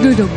duduk.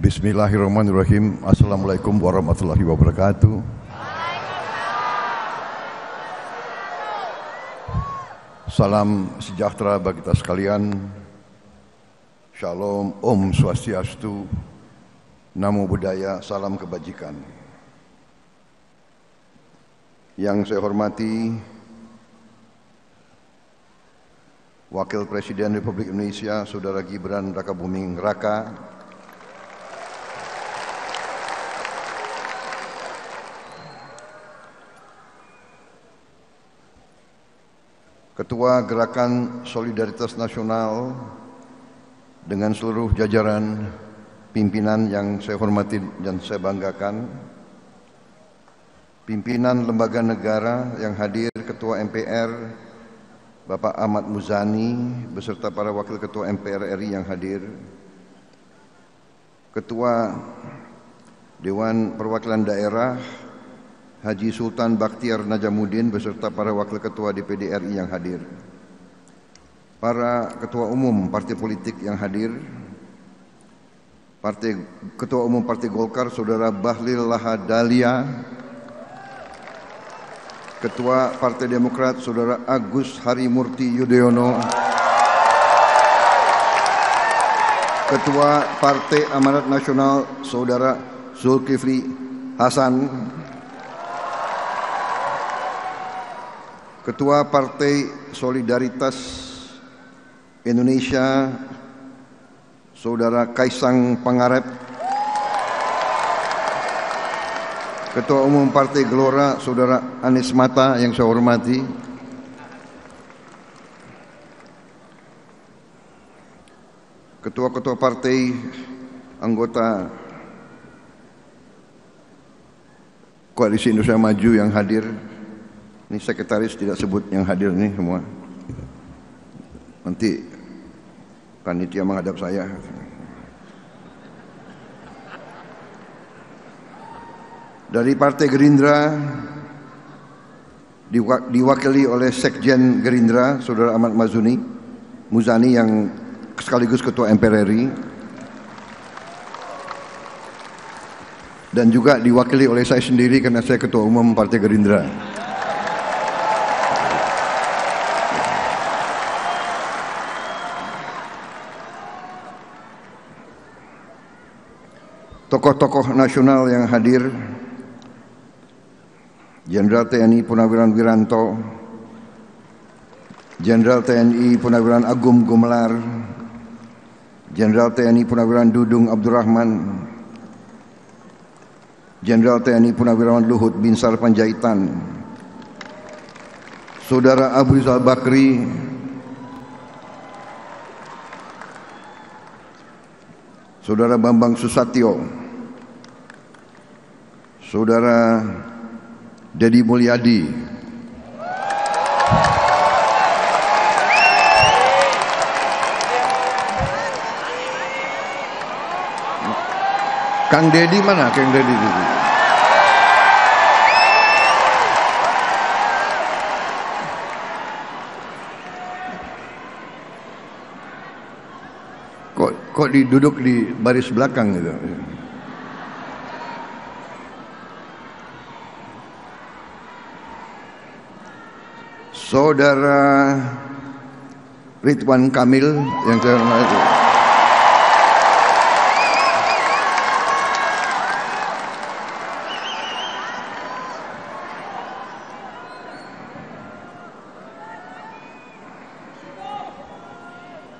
Bismillahirrahmanirrahim. Assalamualaikum warahmatullahi wabarakatuh. Salam sejahtera bagi kita sekalian. Shalom, Om Swastiastu, Namo Buddhaya, salam kebajikan. Yang saya hormati Wakil Presiden Republik Indonesia, Saudara Gibran Rakabuming Raka, Ketua Gerakan Solidaritas Nasional dengan seluruh jajaran pimpinan yang saya hormati dan saya banggakan, pimpinan lembaga negara yang hadir, Ketua MPR Bapak Ahmad Muzani beserta para Wakil Ketua MPR RI yang hadir, Ketua Dewan Perwakilan Daerah Haji Sultan Bakhtiar Najamuddin beserta para Wakil Ketua DPD RI yang hadir, para Ketua Umum Partai Politik yang hadir, Ketua Umum Partai Golkar Saudara Bahlil Lahadalia, Ketua Partai Demokrat Saudara Agus Harimurti Yudhoyono, Ketua Partai Amanat Nasional Saudara Zulkifli Hasan, Ketua Partai Solidaritas Indonesia Saudara Kaisang Pangarep, Ketua Umum Partai Gelora Saudara Anies Mata yang saya hormati, Ketua-ketua partai anggota Koalisi Indonesia Maju yang hadir. Ini sekretaris tidak sebut yang hadir ini semua. Nanti panitia menghadap saya. Dari Partai Gerindra diwakili oleh Sekjen Gerindra Saudara Ahmad Muzani yang sekaligus Ketua MPR RI, dan juga diwakili oleh saya sendiri karena saya Ketua Umum Partai Gerindra. Tokoh-tokoh nasional yang hadir, Jenderal TNI Purnawirawan Wiranto, Jenderal TNI Purnawirawan Agung Gumelar, Jenderal TNI Purnawirawan Dudung Abdurrahman, Jenderal TNI Purnawirawan Luhut Binsar Panjaitan, Saudara Abu Rizal Bakri, Saudara Bambang Susatyo, Saudara Dedi Mulyadi, Kang Dedi mana? Kang Dedi dulu. Kok duduk di baris belakang gitu? Saudara Ridwan Kamil yang saya hormati,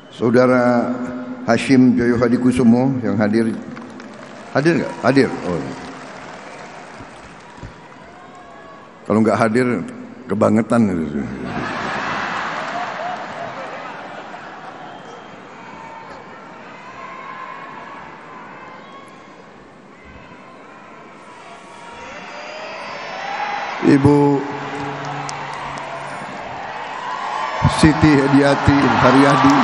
Saudara Hashim Joyo Hadikusumo yang hadir. Hadir nggak? Hadir. Oh. Kalau nggak hadir kebangetan. Ibu Siti Hediati Haryadi.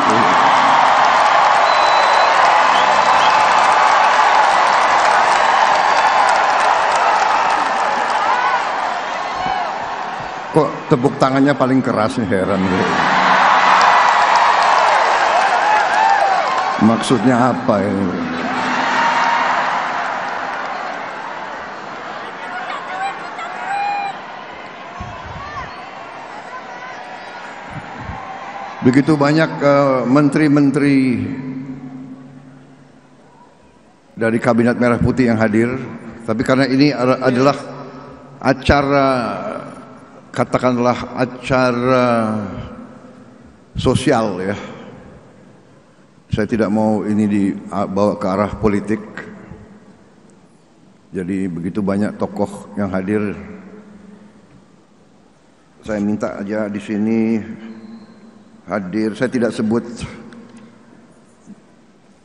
Kok tepuk tangannya paling keras nih, heran gue. Maksudnya apa ini? Begitu banyak menteri-menteri dari Kabinet Merah Putih yang hadir, tapi karena ini adalah acara, katakanlah acara sosial ya, saya tidak mau ini dibawa ke arah politik. Jadi begitu banyak tokoh yang hadir, saya minta aja di sini hadir, saya tidak sebut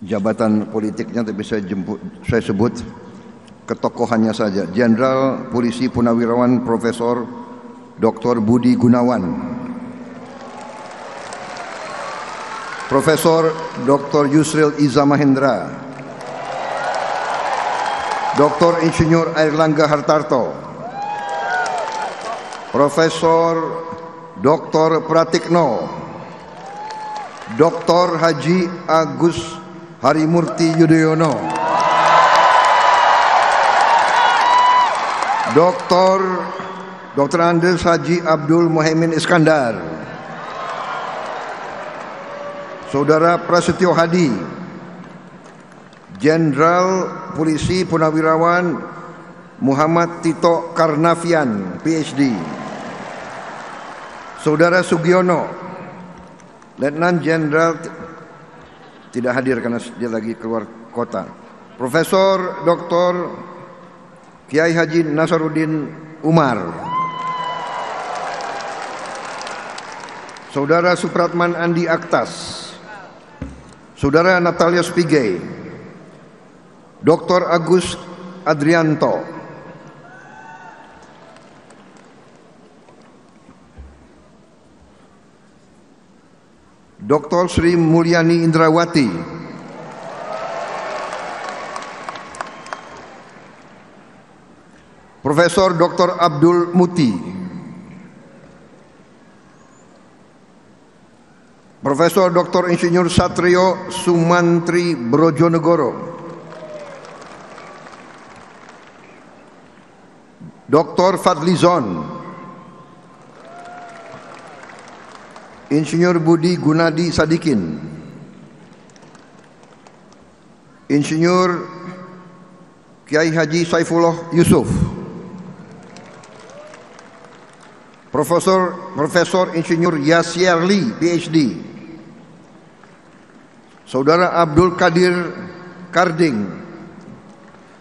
jabatan politiknya, tapi saya sebut ketokohannya saja. Jenderal Polisi Purnawirawan Profesor Dr. Budi Gunawan, Profesor Dr. Yusril Iza Mahendra, Dr. Insinyur Airlangga Hartarto, Profesor Dr. Pratikno, Dr. Haji Agus Harimurti Yudhoyono, Dr. Andes Haji Abdul Muhaimin Iskandar, Saudara Prasetyo Hadi, Jenderal Polisi Purnawirawan Muhammad Tito Karnavian, PhD, Saudara Sugiono, Letnan Jenderal tidak hadir karena dia lagi keluar kota, Profesor Dr. Kiai Haji Nasaruddin Umar, Saudara Supratman Andi Aktas, Saudara Natalia Spigey, Dr. Agus Adrianto, Dr. Sri Mulyani Indrawati, Profesor Dr. Abdul Muti, Profesor Dr. Insinyur Satrio Sumantri Brojonegoro, Dr. Fadlizon, Insinyur Budi Gunadi Sadikin, Insinyur Kiai Haji Saifullah Yusuf, Profesor Insinyur Yasyarli, PhD, Saudara Abdul Qadir Karding,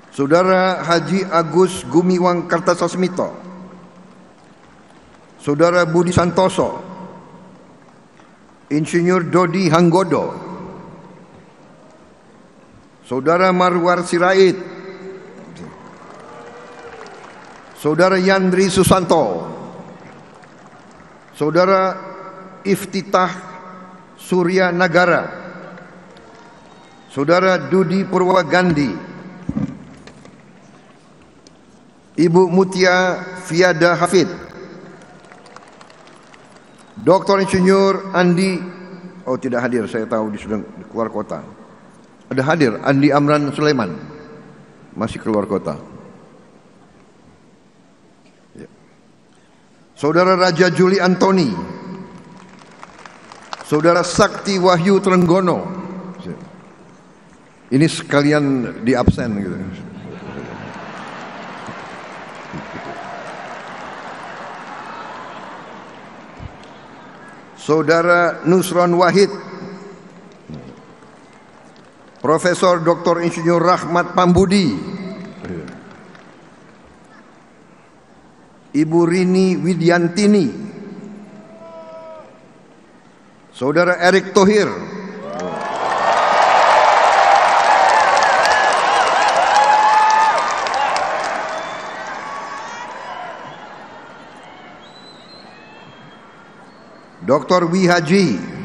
Saudara Haji Agus Gumiwang Kartasasmito, Saudara Budi Santoso, Insinyur Dodi Hanggodo, Saudara Marwar Sirait, Saudara Yandri Susanto, Saudara Iftitah Surya Nagara, Saudara Dudi Purwagandhi, Ibu Mutia Fiada Hafid, Dr. Insinyur Andi, oh tidak hadir, saya tahu dia sudah keluar kota. Ada hadir Andi Amran Sulaiman, masih keluar kota. Ya. Saudara Raja Juli Antoni, Saudara Sakti Wahyu Trenggono, ini sekalian di absen gitu. Saudara Nusron Wahid, Profesor Dr. Insinyur Rahmat Pambudi, Ibu Rini Widiantini, Saudara Erick Thohir, Dr. Wihaji,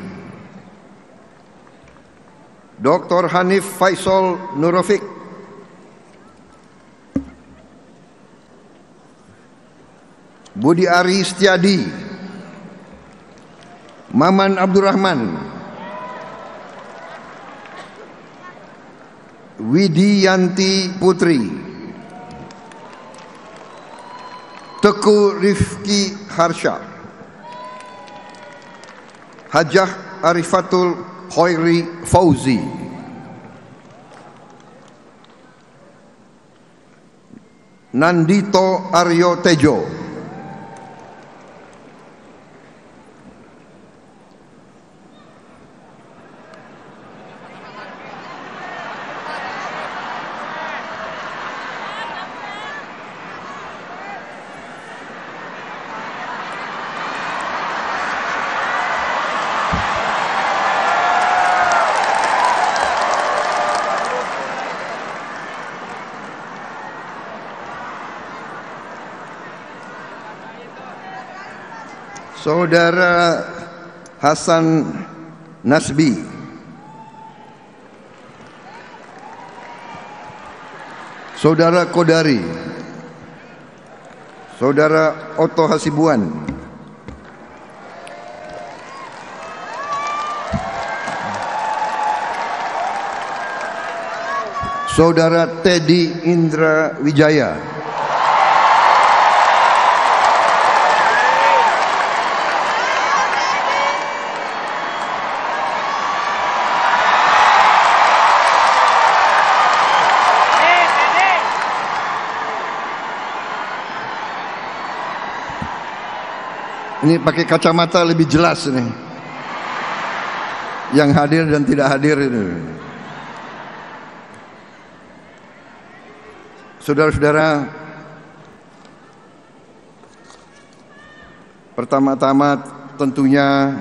Dr. Hanif Faisal Nurofik, Budi Ari Setiadi, Maman Abdurrahman, Widianti Putri, Teku Rifki Harsha, Hajah Arifatul Khairi Fauzi, Nandito Aryo Tejo, Saudara Hasan Nasbi, Saudara Kodari, Saudara Otto Hasibuan, Saudara Teddy Indra Wijaya, ini pakai kacamata lebih jelas nih, yang hadir dan tidak hadir ini. Saudara-saudara, pertama-tama tentunya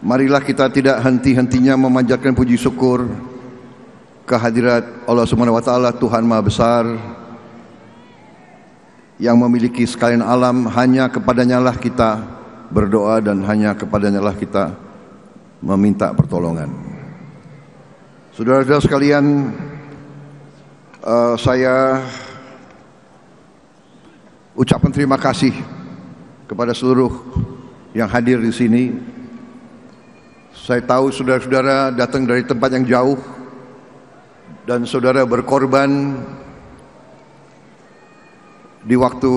marilah kita tidak henti-hentinya memanjatkan puji syukur kehadirat Allah Subhanahu wa taala, Tuhan Maha Besar yang memiliki sekalian alam. Hanya kepadanya lah kita berdoa dan hanya kepadanya lah kita meminta pertolongan. Saudara-saudara sekalian, saya ucapkan terima kasih kepada seluruh yang hadir di sini. Saya tahu saudara-saudara datang dari tempat yang jauh dan saudara berkorban di waktu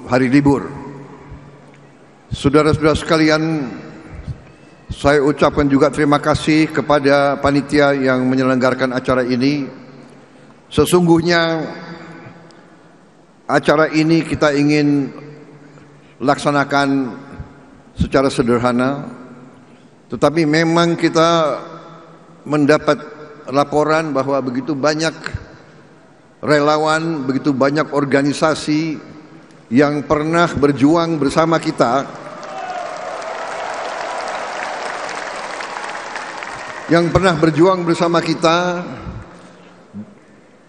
hari libur. Saudara-saudara sekalian, saya ucapkan juga terima kasih kepada panitia yang menyelenggarakan acara ini. Sesungguhnya acara ini kita ingin laksanakan secara sederhana, tetapi memang kita mendapat laporan bahwa begitu banyak relawan, begitu banyak organisasi yang pernah berjuang bersama kita,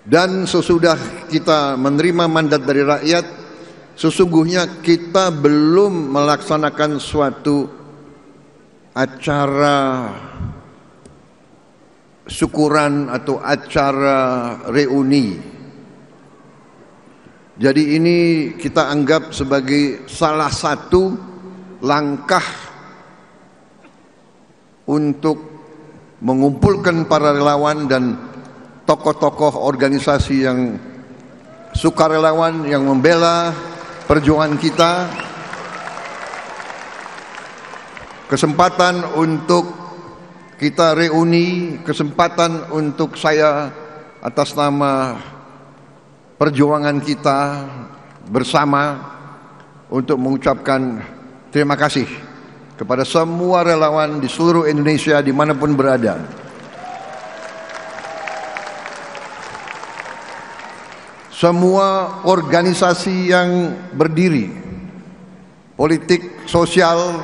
dan sesudah kita menerima mandat dari rakyat, sesungguhnya kita belum melaksanakan suatu acara syukuran atau acara reuni. Jadi ini kita anggap sebagai salah satu langkah untuk mengumpulkan para relawan dan tokoh-tokoh organisasi yang sukarelawan yang membela perjuangan kita, kesempatan untuk kita reuni, kesempatan untuk saya atas nama perjuangan kita bersama untuk mengucapkan terima kasih kepada semua relawan di seluruh Indonesia dimanapun berada. semua organisasi yang berdiri, politik, sosial,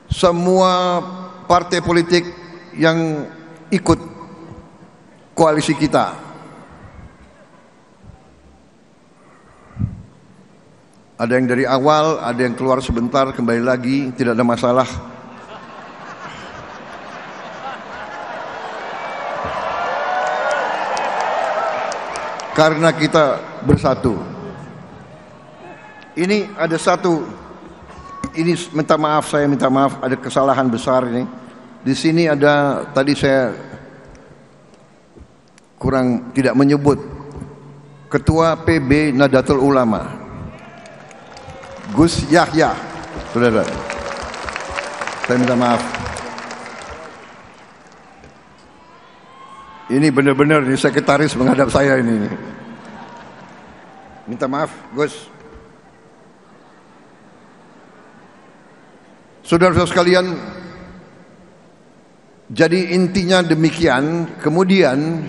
semua partai politik yang ikut koalisi kita. Ada yang dari awal, ada yang keluar sebentar, kembali lagi, tidak ada masalah. Karena kita bersatu. Ini ada satu, ini minta maaf, saya minta maaf, ada kesalahan besar ini. Di sini ada, tadi saya kurang tidak menyebut Ketua PB Nahdlatul Ulama, Gus Yahya, saudara. Saya minta maaf. Ini benar-benar ini sekretaris menghadap saya ini. Minta maaf, Gus. Saudara-saudara sekalian, jadi intinya demikian. Kemudian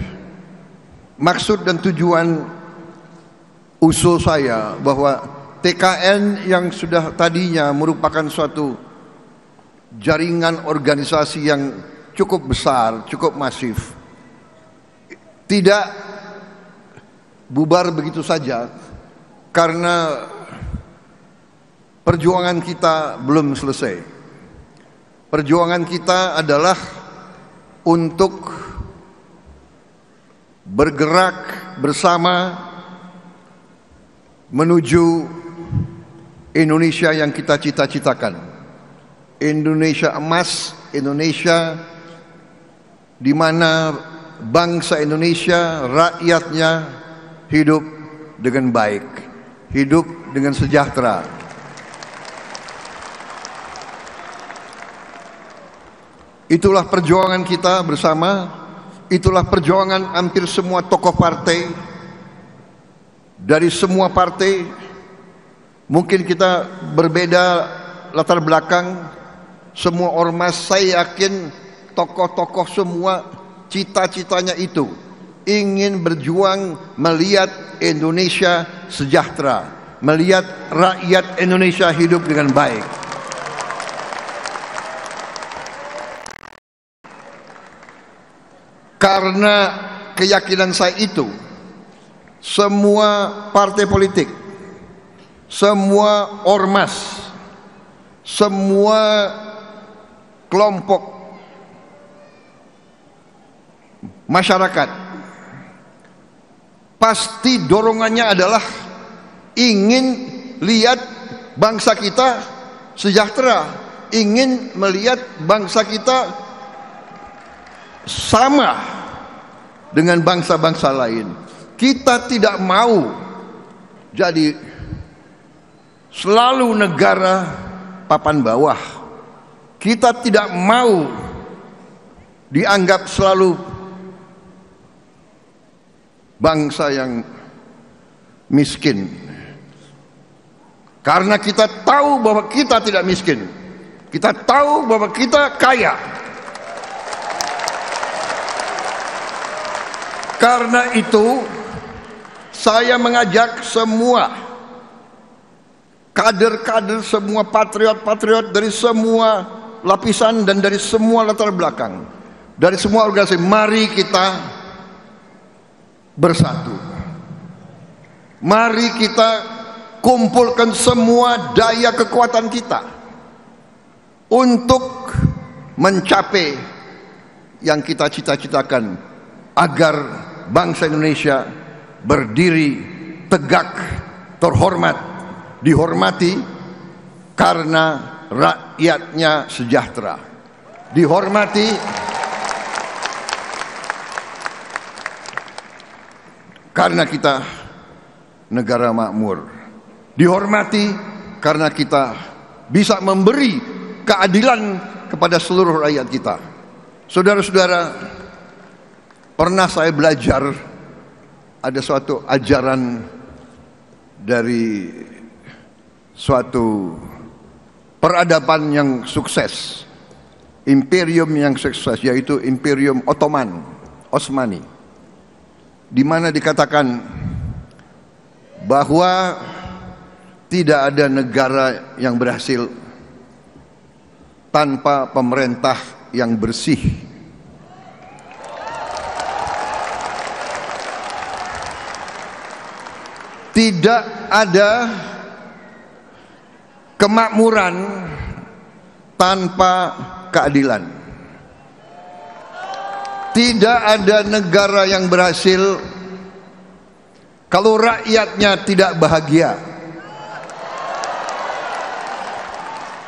maksud dan tujuan usul saya bahwa TKN yang sudah tadinya merupakan suatu jaringan organisasi yang cukup besar, cukup masif, tidak bubar begitu saja karena perjuangan kita belum selesai. Perjuangan kita adalah untuk bergerak bersama menuju Indonesia yang kita cita-citakan. Indonesia emas, Indonesia di mana bangsa Indonesia, rakyatnya hidup dengan baik, hidup dengan sejahtera. Itulah perjuangan kita bersama, itulah perjuangan hampir semua tokoh partai, dari semua partai. Mungkin kita berbeda latar belakang, semua ormas, saya yakin tokoh-tokoh semua cita-citanya itu, ingin berjuang melihat Indonesia sejahtera, melihat rakyat Indonesia hidup dengan baik. Karena keyakinan saya itu, semua partai politik, semua ormas, semua kelompok masyarakat pasti dorongannya adalah ingin lihat bangsa kita sejahtera, ingin melihat bangsa kita sama dengan bangsa-bangsa lain. Kita tidak mau jadi selalu negara papan bawah. Kita tidak mau dianggap selalu bangsa yang miskin. Karena kita tahu bahwa kita tidak miskin. Kita tahu bahwa kita kaya. Karena itu saya mengajak semua kader-kader, semua patriot-patriot dari semua lapisan dan dari semua latar belakang, dari semua organisasi, mari kita bersatu. Mari kita kumpulkan semua daya kekuatan kita untuk mencapai yang kita cita-citakan, agar bangsa Indonesia berdiri tegak, terhormat, dihormati karena rakyatnya sejahtera, dihormati karena kita negara makmur, dihormati karena kita bisa memberi keadilan kepada seluruh rakyat kita. Saudara-saudara, pernah saya belajar ada suatu ajaran dari suatu peradaban yang sukses, imperium yang sukses, yaitu Imperium Ottomani, di mana dikatakan bahwa tidak ada negara yang berhasil tanpa pemerintah yang bersih. Tidak ada kemakmuran tanpa keadilan. Tidak ada negara yang berhasil kalau rakyatnya tidak bahagia.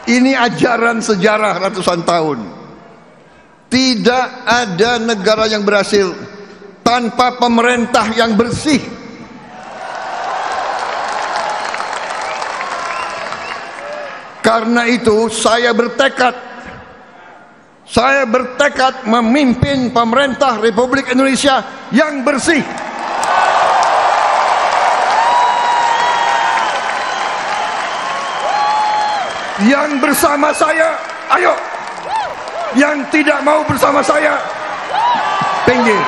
Ini ajaran sejarah ratusan tahun. Tidak ada negara yang berhasil tanpa pemerintah yang bersih. Karena itu saya bertekad memimpin pemerintah Republik Indonesia yang bersih. Yang bersama saya, ayo. Yang tidak mau bersama saya, pinggir.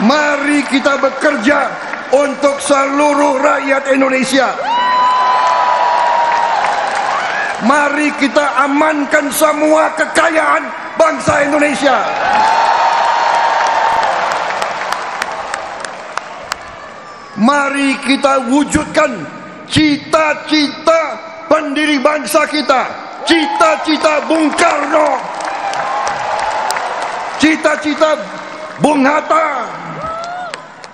Mari kita bekerja untuk seluruh rakyat Indonesia. Mari kita amankan semua kekayaan bangsa Indonesia. Mari kita wujudkan cita-cita pendiri bangsa kita, cita-cita Bung Karno, cita-cita Bung Hatta,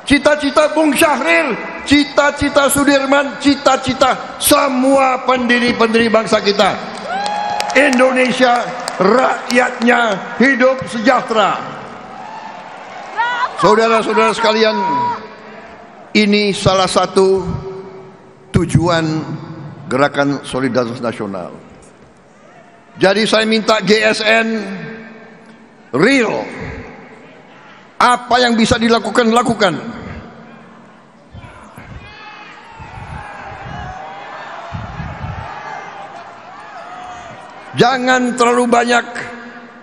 cita-cita Bung Syahril, cita-cita Sudirman, cita-cita semua pendiri-pendiri bangsa kita. Indonesia rakyatnya hidup sejahtera. Saudara-saudara sekalian, ini salah satu tujuan Gerakan Solidaritas Nasional. Jadi saya minta GSN real. Apa yang bisa dilakukan, lakukan. Jangan terlalu banyak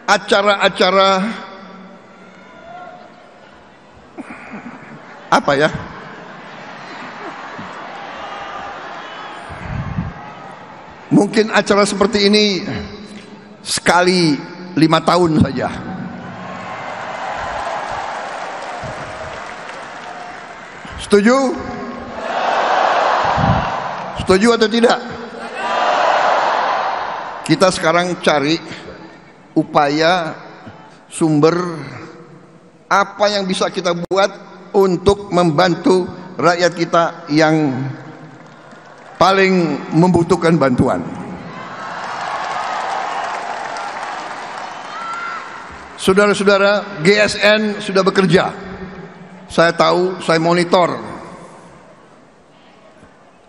acara-acara apa ya? Mungkin acara seperti ini sekali 5 tahun saja. Setuju? Setuju atau tidak? Kita sekarang cari upaya sumber apa yang bisa kita buat untuk membantu rakyat kita yang paling membutuhkan bantuan. Saudara-saudara, GSN sudah bekerja. Saya tahu, saya monitor.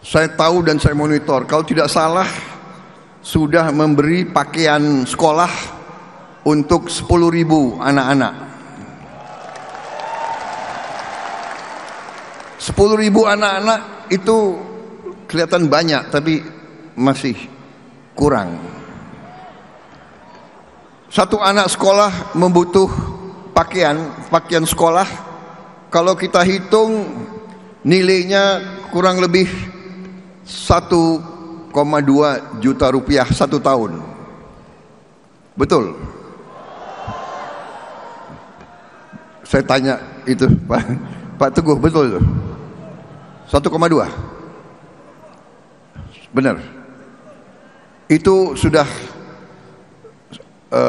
Saya tahu dan saya monitor. Kalau tidak salah, sudah memberi pakaian sekolah untuk 10.000 anak-anak. 10.000 anak-anak itu kelihatan banyak, tapi masih kurang. Satu anak sekolah membutuh pakaian sekolah. Kalau kita hitung nilainya kurang lebih 1,2 juta rupiah 1 tahun. Betul? Saya tanya itu Pak Teguh, betul itu? 1,2? Benar. Itu sudah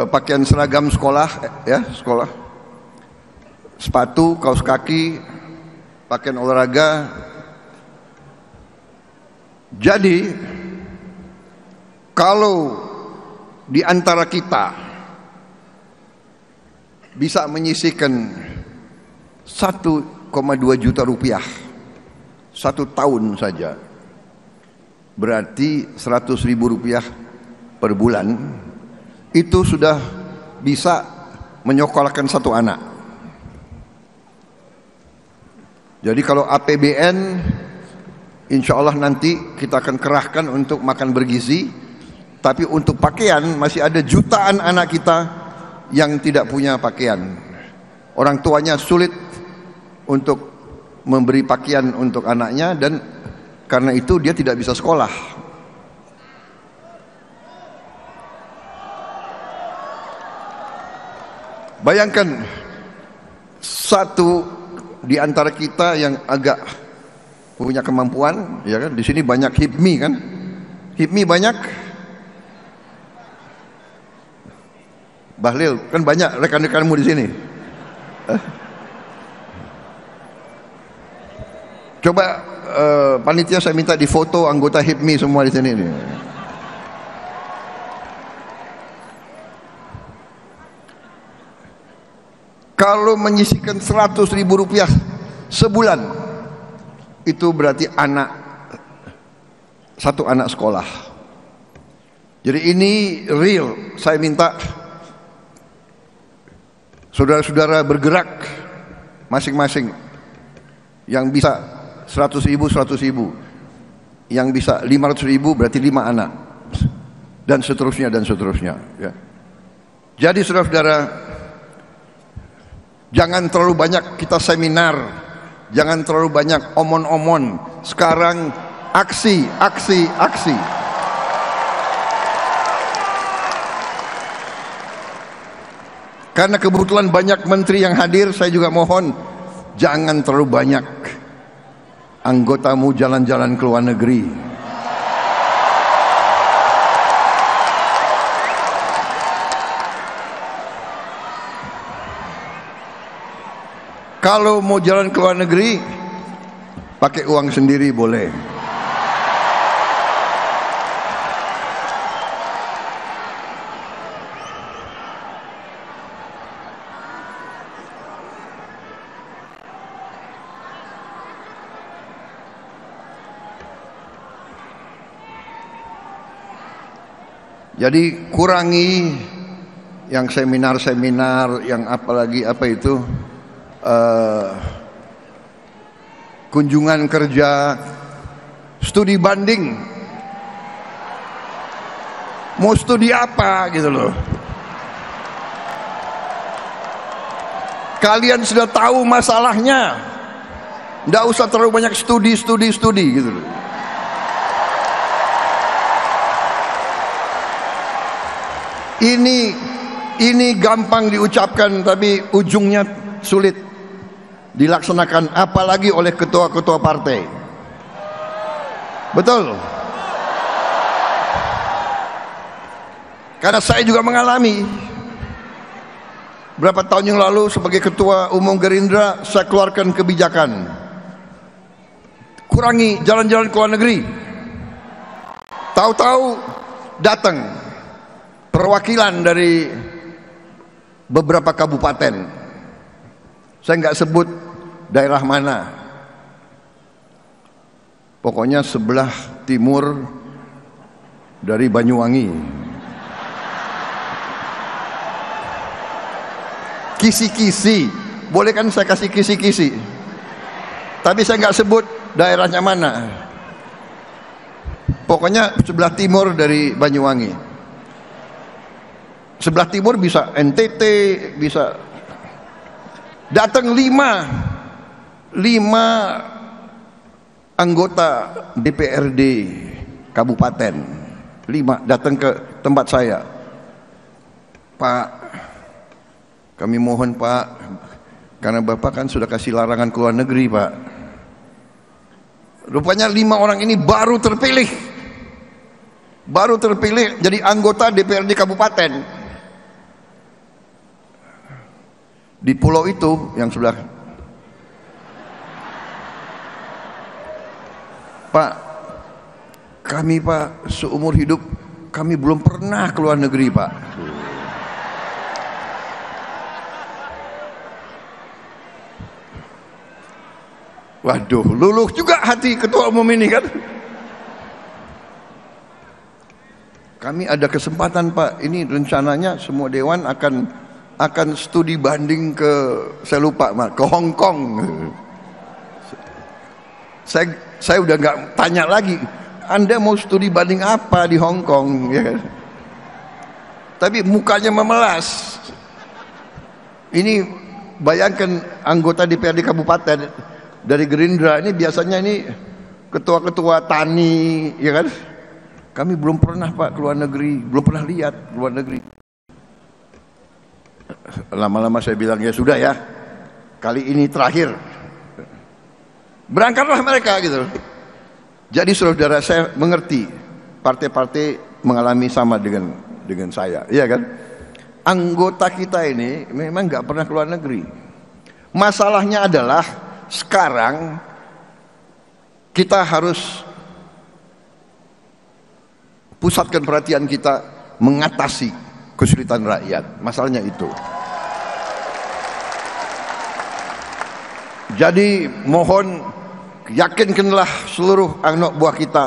pakaian seragam sekolah, ya, sekolah. Sepatu, kaos kaki, pakaian olahraga. Jadi kalau di antara kita bisa menyisihkan 1,2 juta rupiah 1 tahun saja, berarti 100.000 rupiah per bulan, itu sudah bisa menyekolahkan 1 anak. Jadi kalau APBN, insya Allah nanti kita akan kerahkan untuk makan bergizi. Tapi untuk pakaian masih ada jutaan anak kita yang tidak punya pakaian. Orang tuanya sulit untuk memberi pakaian untuk anaknya, dan karena itu dia tidak bisa sekolah. Bayangkan satu di antara kita yang agak punya kemampuan, ya kan? Di sini banyak HIPMI kan? HIPMI banyak. Bahlil kan banyak rekan-rekanmu di sini. Coba panitia saya minta difoto anggota HIPMI semua di sini nih. Kalau menyisihkan 100.000 rupiah sebulan, itu berarti satu anak sekolah. Jadi ini real. Saya minta saudara-saudara bergerak masing-masing. Yang bisa 100.000, 100.000. Yang bisa 500.000 berarti 5 anak. Dan seterusnya, dan seterusnya. Ya. Jadi saudara-saudara, jangan terlalu banyak kita seminar, jangan terlalu banyak omon-omon. Sekarang aksi, aksi, aksi. Karena kebetulan banyak menteri yang hadir, saya juga mohon jangan terlalu banyak anggotamu jalan-jalan ke luar negeri. Kalau mau jalan ke luar negeri, pakai uang sendiri boleh. Jadi kurangi yang seminar-seminar, yang apalagi apa itu, kunjungan kerja, studi banding. Mau studi apa gitu loh. Kalian sudah tahu masalahnya, nggak usah terlalu banyak studi gitu loh. Ini gampang diucapkan tapi ujungnya sulit dilaksanakan, apalagi oleh ketua-ketua partai. Betul? Karena saya juga mengalami. Berapa tahun yang lalu sebagai ketua umum Gerindra, saya keluarkan kebijakan kurangi jalan-jalan ke luar negeri. Tahu-tahu datang perwakilan dari beberapa kabupaten. Saya nggak sebut daerah mana. Pokoknya sebelah timur dari Banyuwangi. Kisi-kisi, boleh kan saya kasih kisi-kisi. Tapi saya nggak sebut daerahnya mana. Pokoknya sebelah timur dari Banyuwangi. Sebelah timur bisa NTT, bisa datang 5 anggota DPRD kabupaten, 5 datang ke tempat saya. Pak, kami mohon Pak, karena Bapak kan sudah kasih larangan ke luar negeri Pak. Rupanya 5 orang ini baru terpilih jadi anggota DPRD kabupaten di pulau itu yang sebelah. Pak, kami Pak seumur hidup kami belum pernah ke luar negeri Pak. Waduh, luluh juga hati ketua umum ini kan. Kami ada kesempatan Pak, ini rencananya semua dewan akan studi banding ke, saya lupa ke Hong Kong. Saya udah nggak tanya lagi, Anda mau studi banding apa di Hong Kong, ya kan? Tapi mukanya memelas. Ini bayangkan anggota DPRD kabupaten dari Gerindra ini biasanya ini ketua-ketua tani, ya kan? Kami belum pernah Pak keluar negeri, belum pernah lihat luar negeri. Lama-lama saya bilang ya sudah ya, kali ini terakhir. Berangkatlah mereka gitu. Jadi saudara, saya mengerti partai-partai mengalami sama dengan saya, iya kan? Anggota kita ini memang nggak pernah keluar negeri. Masalahnya adalah sekarang kita harus pusatkan perhatian kita mengatasi kesulitan rakyat. Masalahnya itu. Jadi mohon yakinkanlah seluruh anak buah kita,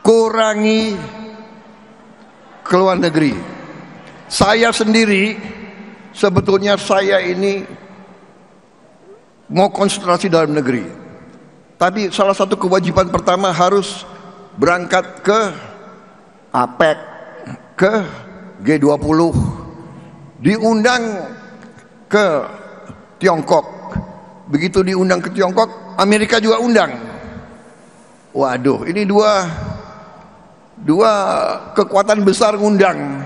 kurangi keluar negeri. Saya sendiri sebetulnya saya ini mau konsentrasi dalam negeri, tapi salah satu kewajiban pertama harus berangkat ke APEC, ke G20, diundang ke Tiongkok. Begitu diundang ke Tiongkok, Amerika juga undang. Waduh, ini dua kekuatan besar ngundang.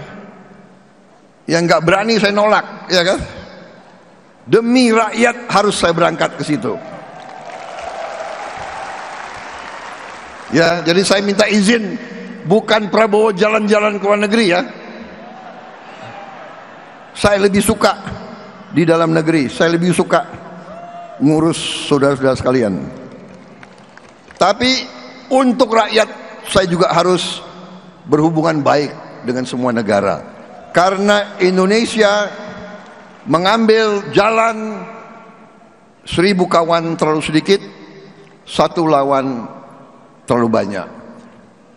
Yang nggak berani saya nolak, ya kan? Demi rakyat harus saya berangkat ke situ. Ya, jadi saya minta izin, bukan Prabowo jalan-jalan ke luar negeri ya. Saya lebih suka di dalam negeri, saya lebih suka ngurus saudara-saudara sekalian. Tapi untuk rakyat saya juga harus berhubungan baik dengan semua negara. Karena Indonesia mengambil jalan 1000 kawan terlalu sedikit, 1 lawan terlalu banyak.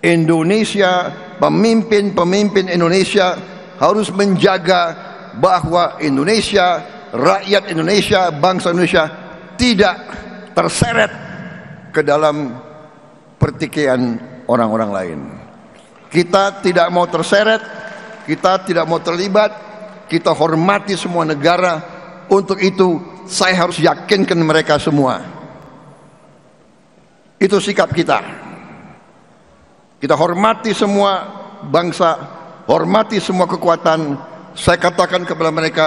Indonesia, pemimpin Indonesia harus menjaga bahwa Indonesia, rakyat Indonesia, bangsa Indonesia tidak terseret ke dalam pertikaian orang-orang lain. Kita tidak mau terseret, kita tidak mau terlibat, kita hormati semua negara. Untuk itu saya harus yakinkan mereka semua. Itu sikap kita. Kita hormati semua bangsa, hormati semua kekuatan. Saya katakan kepada mereka,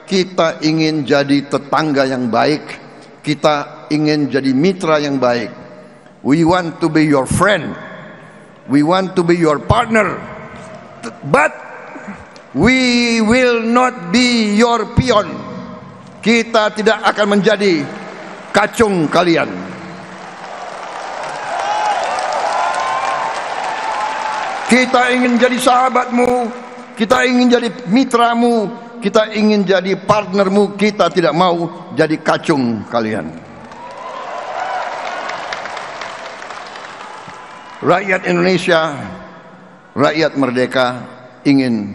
kita ingin jadi tetangga yang baik, kita ingin jadi mitra yang baik. We want to be your friend, we want to be your partner, but we will not be your pion. Kita tidak akan menjadi kacung kalian. Kita ingin jadi sahabatmu, kita ingin jadi mitramu, kita ingin jadi partnermu. Kita tidak mau jadi kacung kalian. Rakyat Indonesia, rakyat merdeka, ingin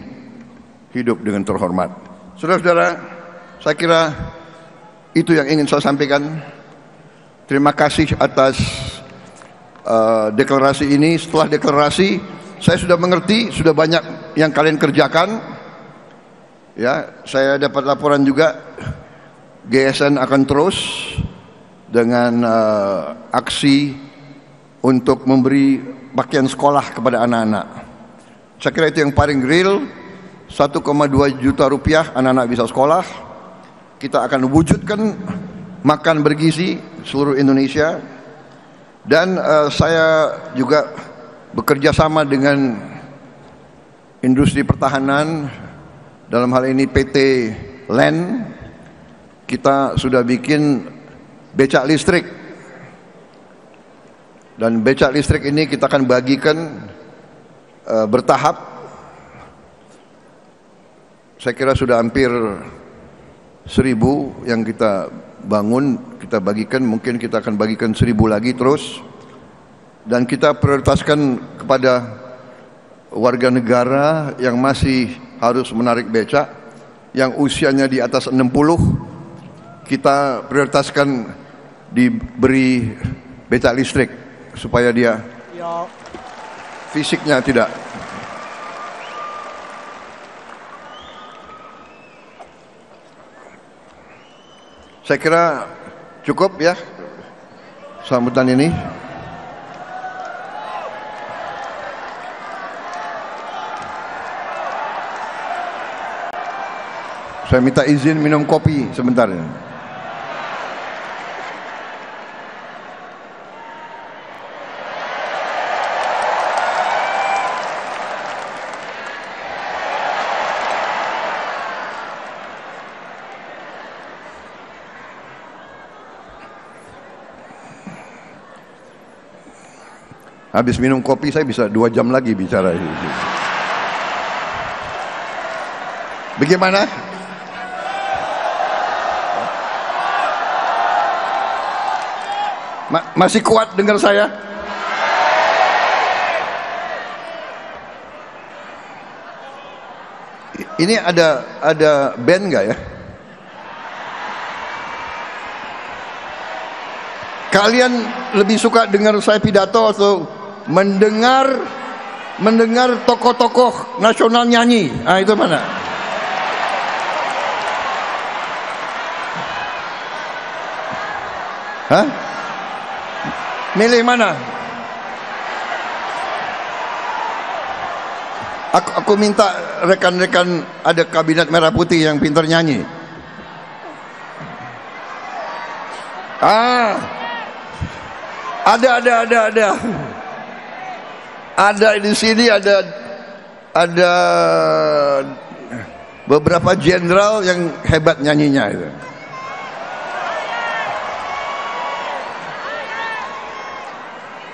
hidup dengan terhormat. Saudara-saudara, saya kira itu yang ingin saya sampaikan. Terima kasih atas deklarasi ini. Setelah deklarasi, saya sudah mengerti, sudah banyak yang kalian kerjakan. Ya, saya dapat laporan juga GSN akan terus dengan aksi untuk memberi pakaian sekolah kepada anak-anak. Saya kira itu yang paling real. 1,2 juta rupiah anak-anak bisa sekolah. Kita akan wujudkan makan bergizi seluruh Indonesia. Dan saya juga bekerja sama dengan industri pertahanan. Dalam hal ini PT LAN, kita sudah bikin becak listrik. Dan becak listrik ini kita akan bagikan bertahap. Saya kira sudah hampir 1000 yang kita bangun, kita bagikan. Mungkin kita akan bagikan 1000 lagi terus. Dan kita prioritaskan kepada warga negara yang masih harus menarik becak, yang usianya di atas 60, kita prioritaskan diberi becak listrik supaya dia fisiknya tidak. Saya kira cukup ya sambutan ini. Saya minta izin minum kopi sebentar. Habis minum kopi saya bisa 2 jam lagi bicara. Bagaimana? Masih kuat dengar saya? Ini ada band nggak ya? Kalian lebih suka dengar saya pidato atau mendengar tokoh-tokoh nasional nyanyi? Ah, itu mana? Hah? Milih mana? Aku minta rekan-rekan ada kabinet merah putih yang pintar nyanyi. Ada. Ada di sini ada beberapa jenderal yang hebat nyanyinya itu.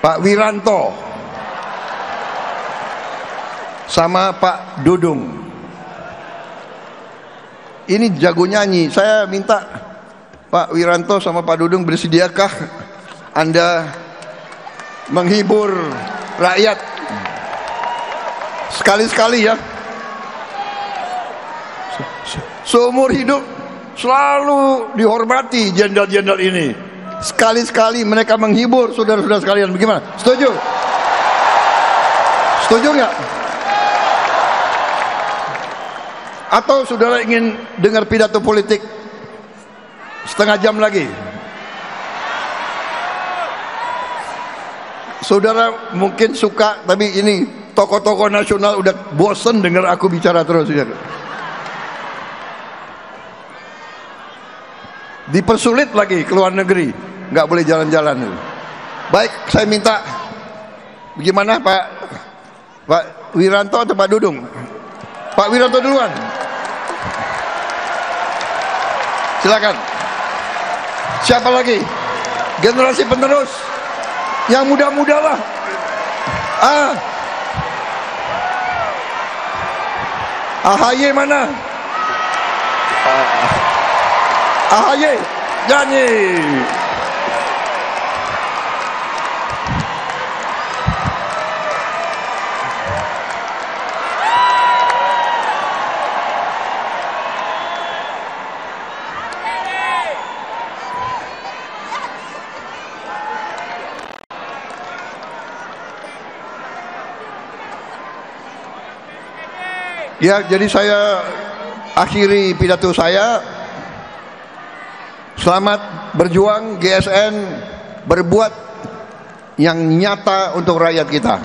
Pak Wiranto sama Pak Dudung. Ini jago nyanyi. Saya minta Pak Wiranto sama Pak Dudung, bersediakah Anda menghibur rakyat sekali-sekali ya? Seumur hidup selalu dihormati jenderal-jenderal ini. Sekali-sekali mereka menghibur saudara-saudara sekalian. Bagaimana? Setuju? Setuju nggak? Atau saudara ingin dengar pidato politik setengah jam lagi? Saudara mungkin suka, tapi ini tokoh-tokoh nasional udah bosen dengar aku bicara terus ya. Dipersulit lagi ke luar negeri, nggak boleh jalan-jalan. Baik, saya minta, bagaimana Pak Wiranto atau Pak Dudung? Pak Wiranto duluan. Silakan. Siapa lagi? Generasi penerus yang muda-muda lah. AHY mana? AHY nyanyi. Ya, jadi saya akhiri pidato saya. Selamat berjuang GSN, berbuat yang nyata untuk rakyat kita.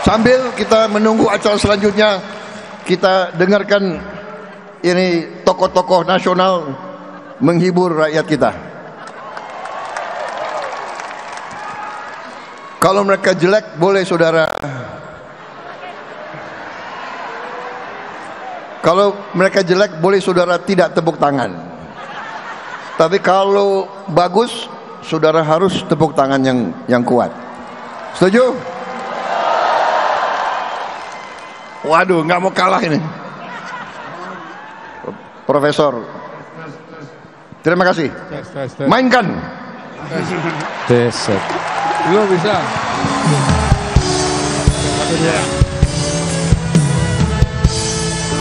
Sambil kita menunggu acara selanjutnya, kita dengarkan ini tokoh-tokoh nasional menghibur rakyat kita. Kalau mereka jelek, boleh saudara. Kalau mereka jelek, boleh saudara tidak tepuk tangan. Tapi kalau bagus, saudara harus tepuk tangan yang kuat. Setuju? Waduh, nggak mau kalah ini. Profesor, terima kasih. Mainkan. Belum bisa.